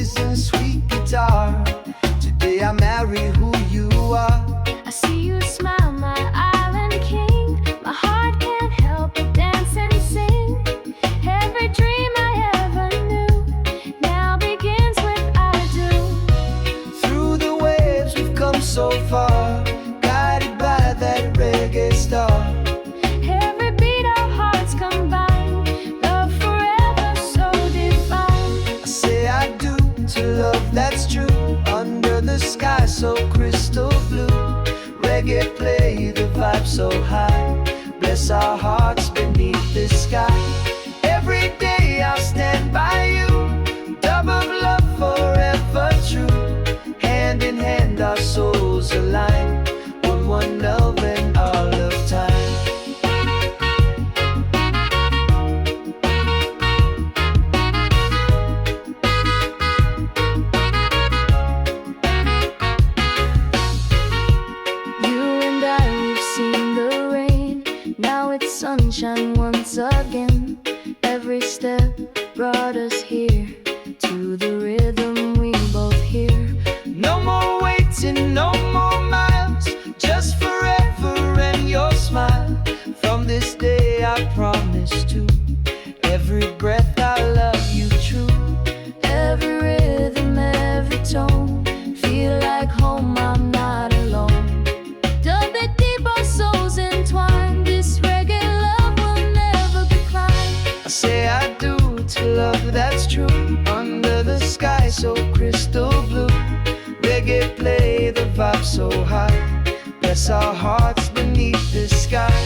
keys and sweet guitar. Today I marry who you are. I see you smile, my island king. My heart can't help but dance and sing. Every dream I ever knew now begins with I do. Through the waves we've come so far, guided by that reggae star. Every beat our hearts combine, love forever so divine. I say I do to love that's true, under the sky so crystal blue. Reggae play the vibe so high, bless our hearts beneath the sky. Every day I'll stand by you, dub of love forever true. Hand in hand our souls align, one love and all of time. Sunshine once again. Every step brought us here, to the rhythm we both hear. No more waiting, no more miles, just forever and your smile. From this day I promise to every breath I love you true. Every rhythm, every tone, feel like home, I'm not alone. Dub it deep, our souls entwined. This reggae love will never decline. I say I do to love that's true, under the sky so crystal blue. Reggae play the vibe so high, bless our hearts beneath the sky.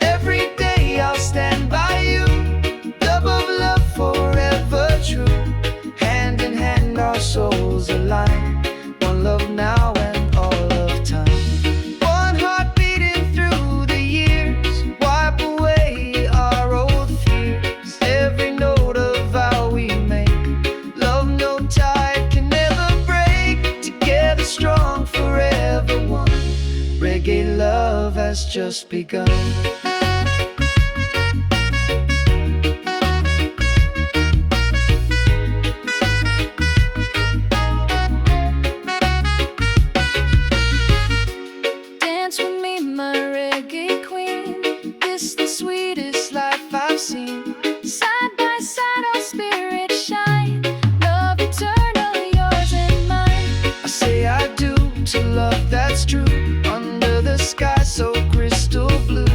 Every day I'll stand by you, dub of love forever true. Hand in hand our souls align, one love now and all of time. One heart beating through the years, wipe away our old fears. Every note of vow we make, love no tide can ever break. Together strong, forever one, reggae love has just begun. Dance with me, my reggae queen. This the sweetest life I've seen. Side by side our spirits shine, love eternal, yours and mine. I say I do to love that's true, under the sky so crystal blue.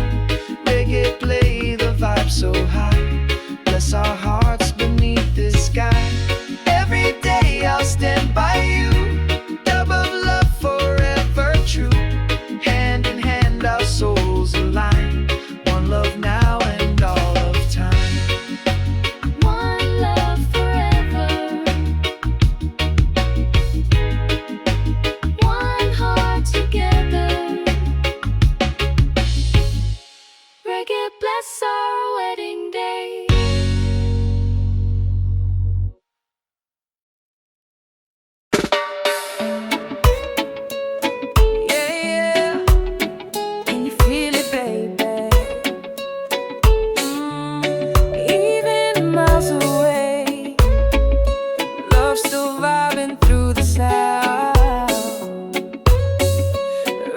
Reggae play the vibe so high, bless our hearts beneath the sky. Every day I'll stand by you, dub of love forever true. Hand in hand our souls align, one love now and all of time. One love forever, one heart together. Reggae bless our wedding day. Yeah, yeah. Can you feel it, baby? Even miles away, love still vibing through the sound.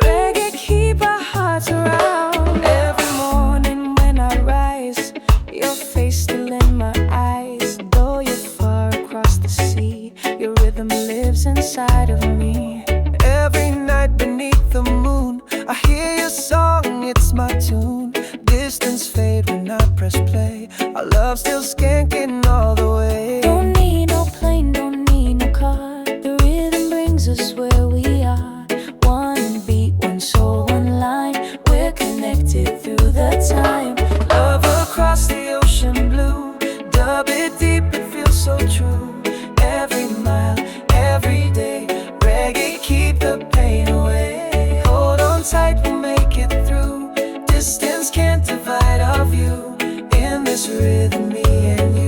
Reggae keep our hearts around. Every morning when I rise, your face still in my eyes. Though you're far across the sea, your rhythm lives inside of me. Every night beneath the moon, I hear your song, it's my tune. Distance fade when I press play, our love still skanking all the way. Don't need no plane, don't need no car. The rhythm brings us where we are. One beat, one soul, one line. We're connected through the time. Love across the ocean blue, dub it deep, it feels so true. Every mile, every day, reggae keep the pain away. Hold on tight, we'll make it through. Distance can't divide our view. In this rhythm, me and you.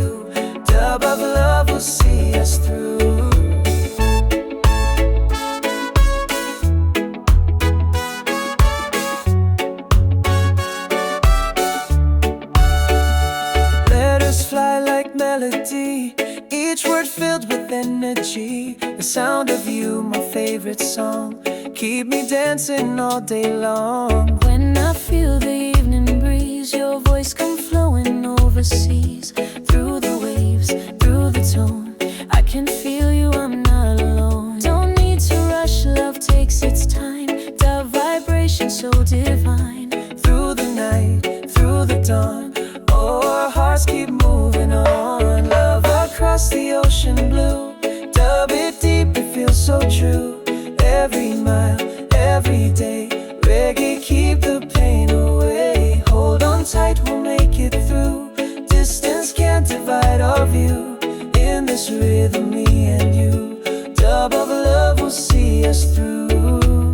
filled with energy. The sound of you, my favorite song, keep me dancing all day long. When I feel the evening breeze, your voice come flowing overseas. Through the waves, through the tone, I can feel you, I'm not alone. Don't need to rush, love takes its time. The vibration so divine. Through the night, through the dawn, oh, our hearts keep moving on. Love across the ocean blue, dub it deep, it feels so true. Every mile, every day, reggae keep the pain away. Hold on tight, we'll make it through. Distance can't divide our view. In this rhythm, me and you, dub of love will see us through.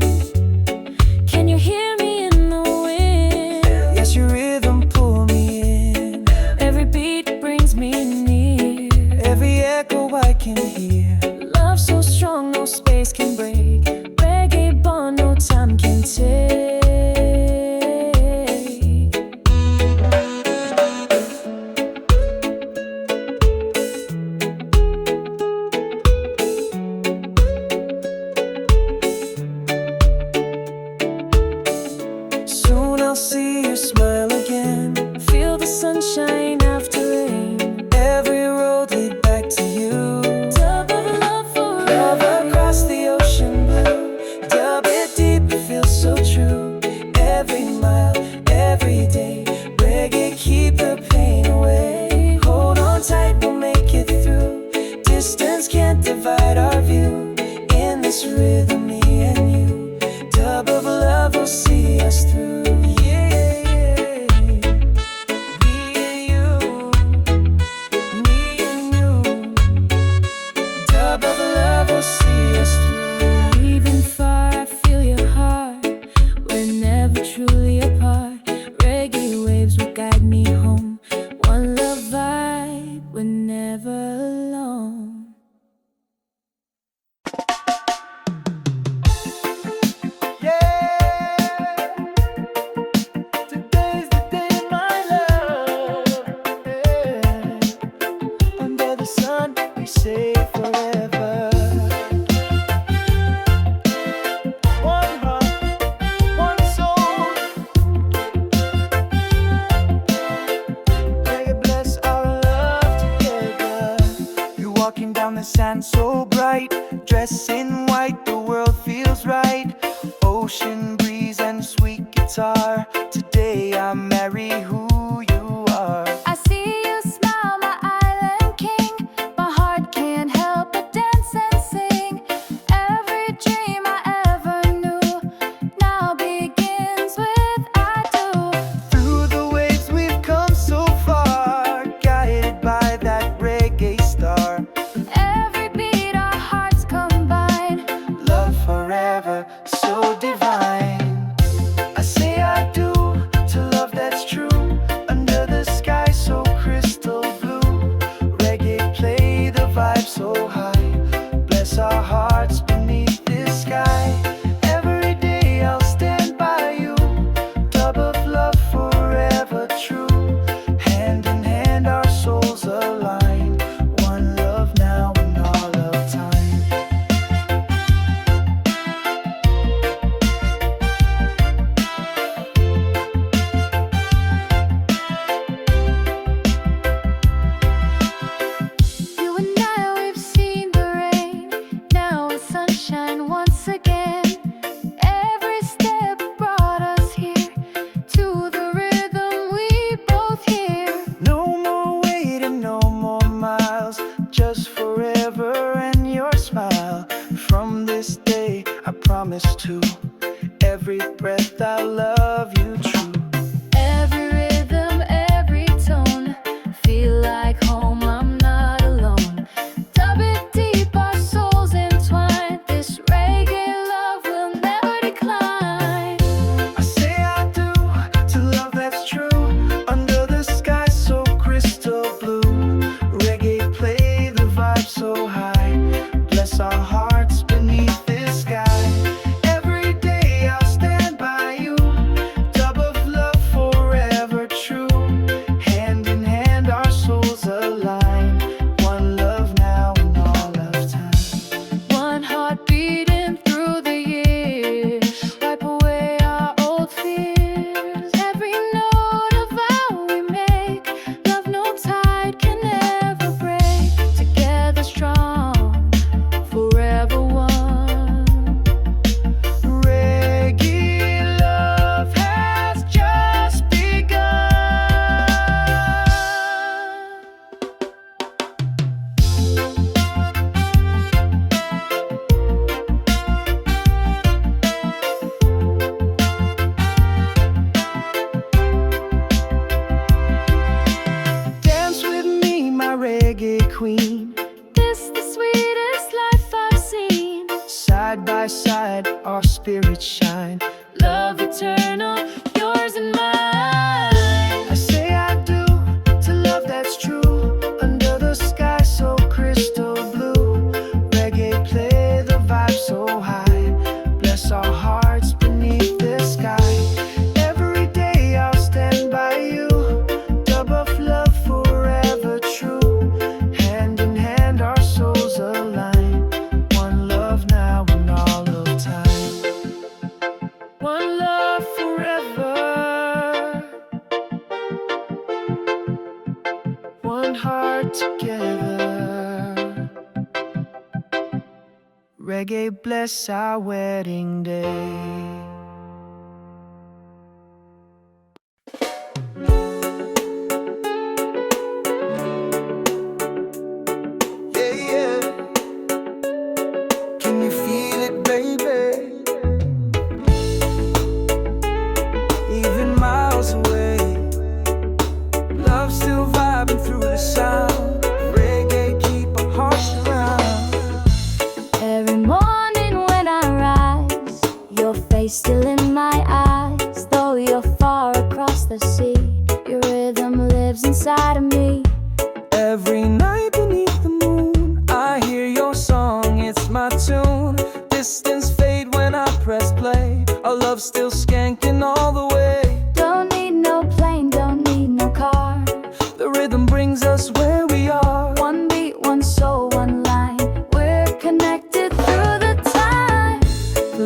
Can you hear me in the wind? Yes, your rhythm pull me in. Every beat brings me near. Every echo I can hear. Love so strong, no space can break. Reggae bond, no time can take. Soon I'll see you smile again. Feel the sunshine after rain. Every road lead back to you. Dub of love forever. Love across the ocean blue, dub it deep, it feels so true. Every mile, every day, reggae keep the pain away. Hold on tight, we'll make it through. Distance can't divide our view. In this rhythm, me and you, dub of love will see us through. Yeah, me and you, dub of love will see us through. Even far, I feel your heart. We're never truly apart. Reggae waves will guide me home. One love vibe, we're never alone. Yeah, today's the day, my love. Yeah. Under the sun, we say forever. One heart, one soul. Reggae bless our love together. You're walking down the sand so bright, dressed in white, the world feels right. Ocean breeze and sweet guitar. Today I marry who you are. I see you smile, my island king. My heart can't help but dance and sing. Every dream I ever knew now begins with I do. Through the waves we've come so far, guided by that reggae star. Every beat our hearts combine. Love forever, so divine. I say I do to love that's true. Under the sky so crystal blue, reggae play the vibe so high. Bless our hearts beneath this sky. Every day I'll stand by you, dub of love forever true. Hand in hand our souls align. One love now and all of time. You and I, we've seen the rain. Now it's sunshine once again. Every step brought us here to the rhythm we both hear. No more waiting, no more miles, just forever and your smile. From this day I promise to every breath I love you true. Every rhythm, every tone, feel like home, I'm not alone. Dub it deep, our souls entwined. This reggae love will never decline. I say I do to love that's true. Under the sky so crystal blue, reggae play the vibe so high. Bless our hearts beneath this sky. Every day I'll stand by you, side by side, our spirits shine. Love eternal, yours and mine. I say I do to love that's true. Under the sky so crystal blue, reggae play the vibe so high. Bless our hearts beneath the sky. Every day I'll stand by you. Dub of love forever true. Hand in hand our souls align. One love now and all of time. One love forever. One heart together. Reggae bless our wedding day. Yeah, yeah. Can you feel it, baby? Even miles away, love still vibing through the sound. Reggae keep our hearts around. Every morning when I rise, your face still in my eyes. Though you're far across the sea, your rhythm lives inside of me. Every night beneath the moon, I hear your song, it's my tune. Distance fade when I press play. Our love still skanking all the way. Don't need no plane, don't need no car. The rhythm brings us where we are. One beat, one soul, one line. We're connected through the time.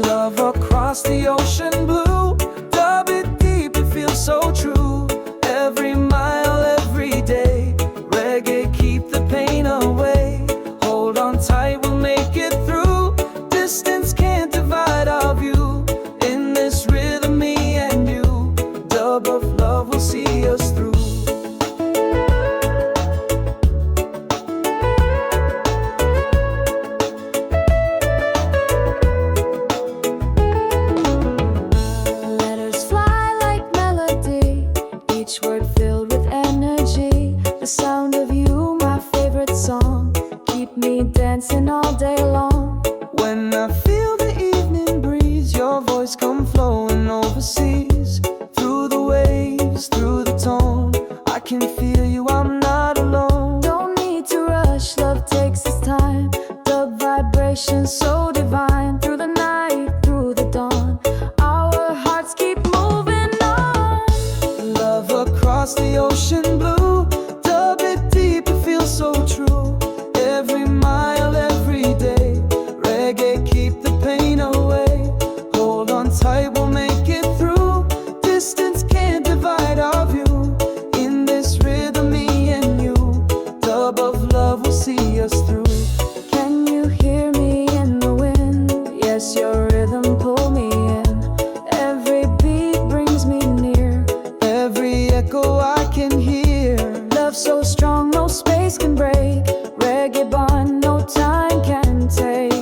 Love across the ocean blue. Dub it deep, it feels so true. Every mile, every day. Reggae keep the pain away. Hold on tight, we'll make it through. Distance can't divide our view. In this rhythm, me and you. Dub of love will see us through. Letters fly like melody, each word filled with energy. The sound of you, my favorite song, keep me dancing all day long. When I feel the evening breeze, your voice come flowing overseas. Through the waves, through the tone, I can feel you, I'm not alone. Don't need to rush, love takes its time. Dub vibration so divine. Through the night, through the dawn, our hearts keep moving on. Love across the ocean blue. Dub it deep, it feels so true. Every mile, every day. Reggae keep the pain away. Hold on tight, we'll make it through. Distance can't divide our view. In this rhythm, me and you. Dub of love will see us through. Can you hear me in the wind? Yes, your rhythm pull me in. Every beat brings me near. Every echo I can hear. Love so strong, no space can break. Reggae bond, no time can take.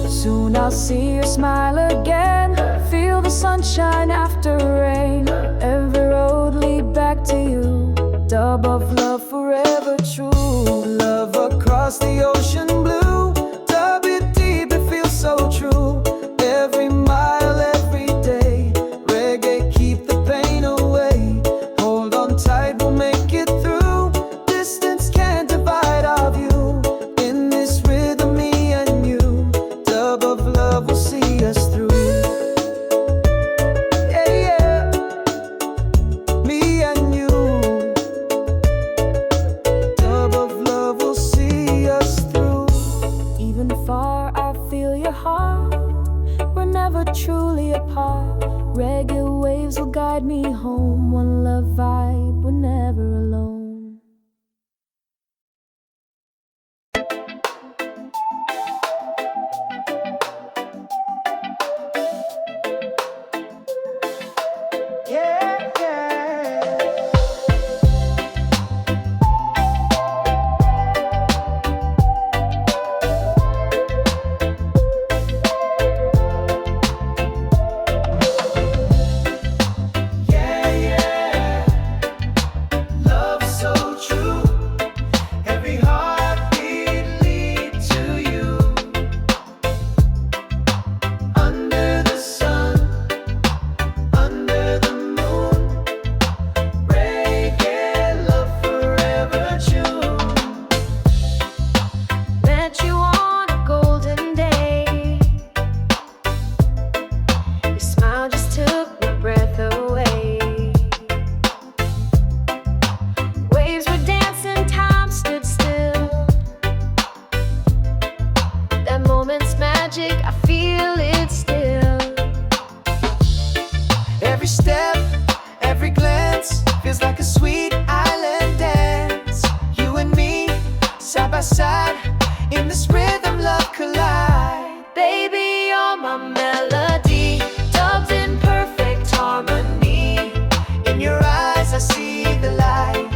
Soon I'll see your smile again. Feel the sunshine after rain. Every road lead back to you. Dub of love forever true. Love across the ocean blue. Dub it deep, it feels so true. Every mile, every day. Reggae keep the pain away. Hold on tight, we'll make it through. Distance can't divide our view. In this rhythm, me and you. Dub of love will see us through. Yeah, yeah. Me and you. Dub of love will see us through. Even far, I feel your heart. We're never truly apart. Reggae waves will guide me home. One love vibe, we're never alone. Yeah, yeah. magic, I feel it still. Every step, every glance feels like a sweet island dance. You and me, side by side, in this rhythm love collide. Baby, you're my melody, dubbed in perfect harmony. In your eyes I see the light,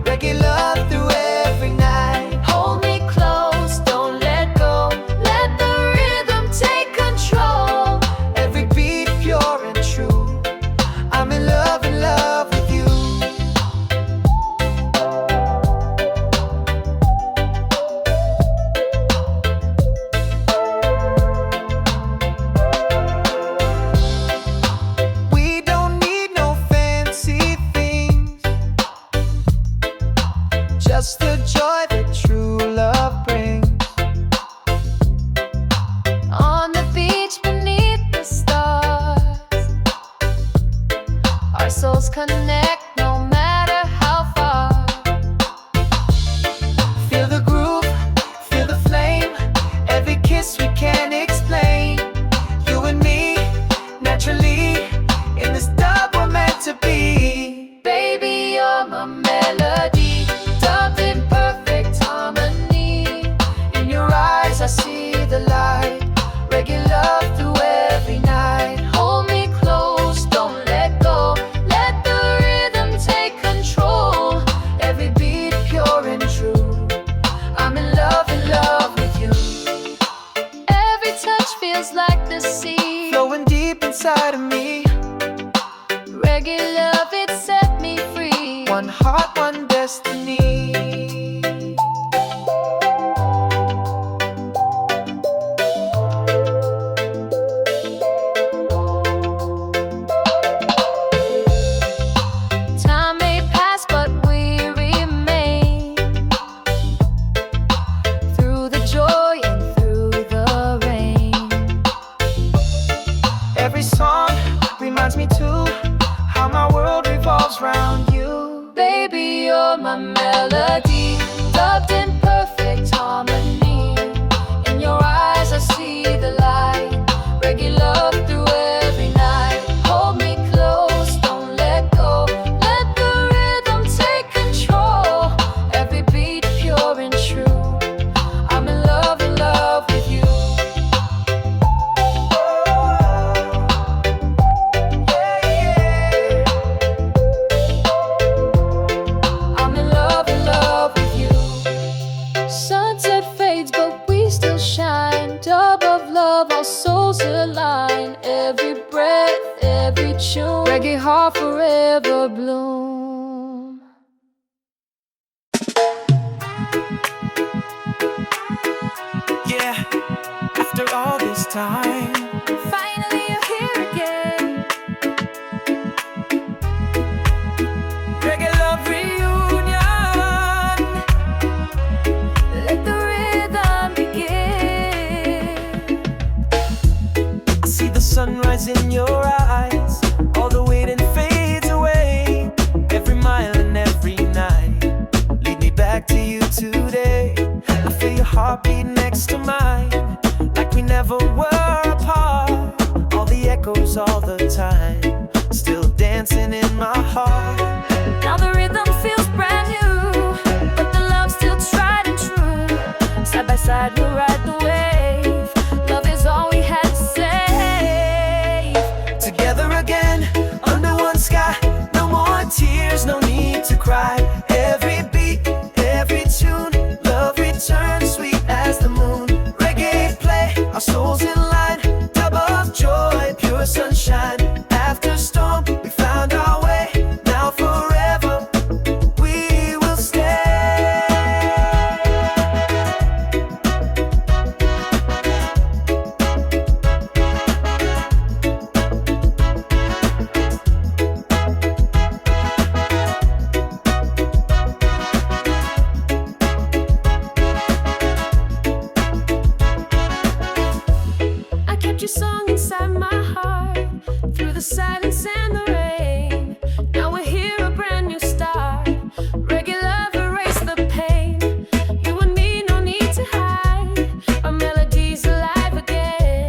reggae love through every night. Hold me close, don't let go, let the rhythm take control. Every beat pure and true, I'm in love with you. We don't need no fancy things, just the joy that true love brings. On the beach beneath the stars, our souls connect no matter how far. Feel the groove, feel the flame, every kiss we can't explain. You and me, naturally, in this dub we're meant to be. Baby, you're my melody, dubbed in perfect harmony. In your eyes I see the light, reggae love through every night. Hold me close, don't let go, let the rhythm take control. Every beat pure and true, I'm in love with you. Every touch feels like the sea. Flowing deep inside of me, Reggae love, it set me free. one heart, one destiny. Time may pass, but we remain. Through the joy and through the rain. Every song reminds me too how my world revolves round you. Baby, you're my melody, dubbed in perfect harmony. In your eyes I see the light, reggae love through every night. Hold me close, don't let go, let the rhythm take control. Every beat pure and true, I'm in love with you. I'm in love with you. Sunset fades, but we still shine. Dub of love, our souls align. Every breath, every tune, reggae heart forever bloom. Yeah, after all this time, Finally you're here again. reggae love reunion. Let the rhythm begin. I see the sunrise in your eyes, all the waiting fades away. Every mile and every night, lead me back to you today. I feel your heartbeat next to mine, like we never were apart. All the echoes all the time, still dancing in my heart. Now the rhythm feels brand new, but the love's still tried and true. Side by side we'll ride the wave. Love is all we had to say. Together again, under one sky, no more tears, no need to cry. Every beat, every tune, love returns sweet as the moon. Reggae play, our souls in line, dub of joy, pure sunshine. After storm, we found our way, now forever we will stay. I kept your song inside my heart, through the silence and the rain. Now we're here, a brand new start. Reggae love, erase the pain. You and me, no need to hide. Our melody's alive again.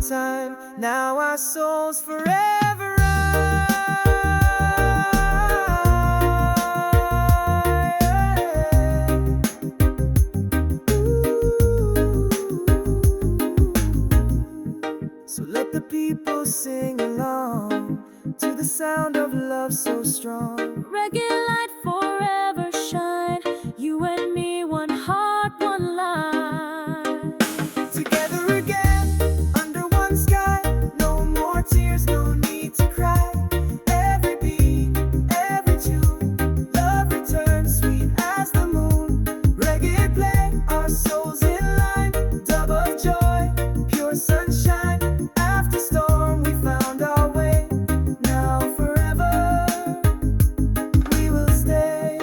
time. Now our souls forever rise. So let the people sing along to the sound of love so strong. Reggae light forever shine. You and me, one heart, one line. Together again, under one sky. No more tears, no need to cry. Every beat, every tune, love returns sweet as the moon. Reggae play, our souls in line. Dub of joy, pure sunshine. After storm, we found our way. Now forever, we will stay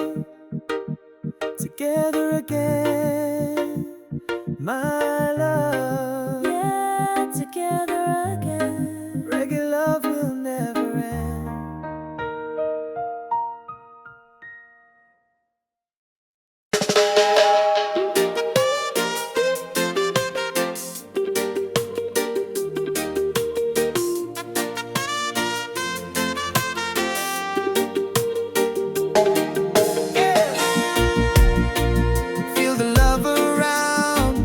together again, my love. Yeah, together again. Reggae love will never end. Feel the love around.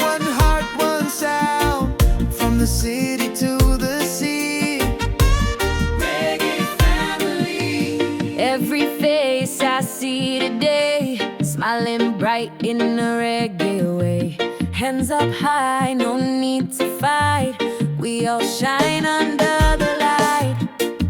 One heart, one sound. From the city to the sea. Reggae family. Every face I see today, smiling bright in a reggae way. Hands up high, no need to fight. We all shine under the light.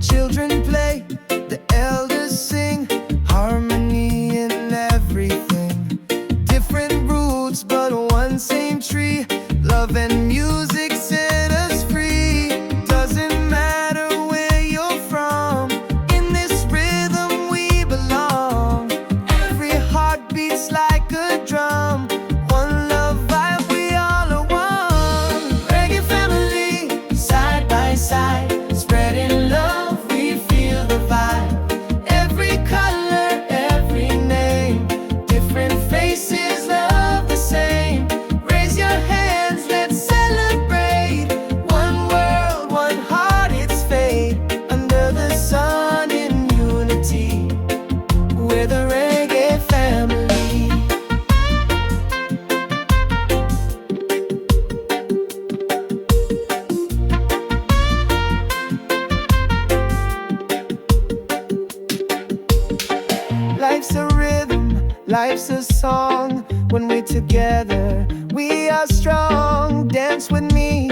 Children play, the elders sing. Harmony in everything. Different roots, but one same tree. Love and music set us free. Doesn't matter where you're from. In this rhythm we belong. Every heart beats like a drum. One love vibe, we all are one. Reggae family, side by side. Spreading love, we feel the vibe. Every color, every name. Different faces, love the same. Raise your hands, let's celebrate. One world, one heart, it's fate. Under the sun in unity, we're the reggae family. Life's a rhythm, life's a song. When we're together, we are strong. Dance with me,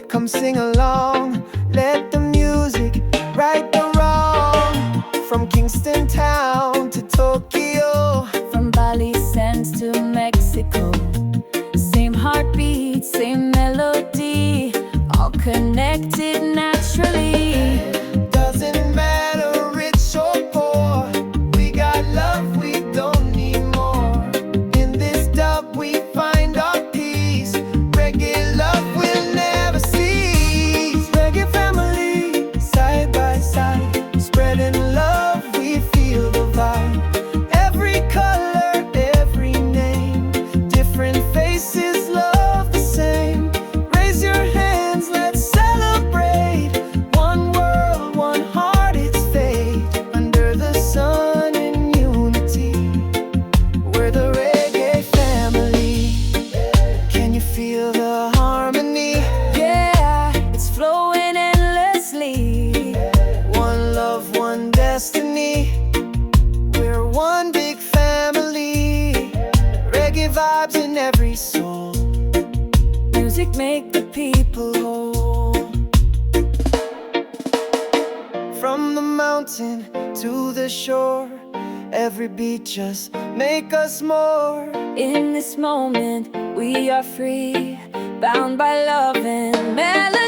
come sing along. Let the music right the wrong. From Kingston town to Tokyo. From Bali sands to Mexico, same heartbeat, same melody, all connected naturally. Doesn't matter rich or poor. We got love, we don't need more. In this dub we find our peace. Reggae love will never cease. Reggae family, side by side. Spreading love, we feel the vibe. Every color, every name. Different faces, love the same. Raise your hands, let's celebrate. One world, one heart, it's fate. Under the sun in unity, we're the reggae family. Can you feel the harmony? Yeah, it's flowing endlessly. One love, one destiny. We're one big family. Reggae vibes in every soul. Music make the people whole. From the mountain to the shore, every beat just make us more. In this moment, we are free, bound by love and melody.